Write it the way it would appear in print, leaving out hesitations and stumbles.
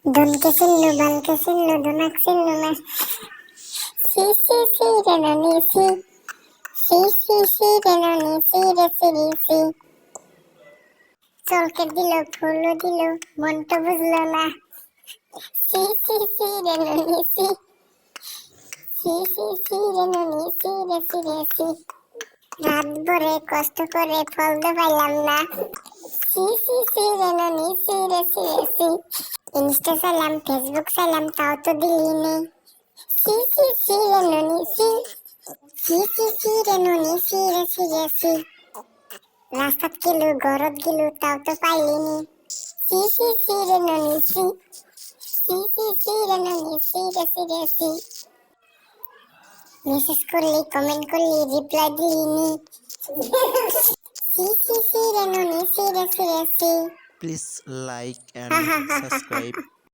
ধনকে চিনলু বালকে চিনলু ধনাক চিনলু না। C C C রে ননি C, C C C রে ননি সি রে সিরি সি। চলকে দিল ফুলও দিল মন তো বুঝলো না। সি সি সি রে ননি সি, সি সি সি রে ননি সি রে সিরে সি। রাত ভরে কষ্ট করে ফল তো পাইলাম না। সি সি সি রে ননি সি রে সিরে সি। ইনস্টা চাইলাম ফেসবুক চাইলাম তাও তো দিলি নে। সি সি সি রে ননি সি, সি সি সি রে ননি সি রে সিরে সি। রাস্তাত গেলু ঘরত গেলু তাও তো পাইলি নি। সি সি সি রে ননি সি, সি সি সি রে ননি সি রে সিরে সি। মেসেজ করলি কমেন্ট করলি রিপ্লাই দিলি নি। সি সি সি রে ননি সি রে সিরে সি। Please like হা and হা হা হা হা। subscribe.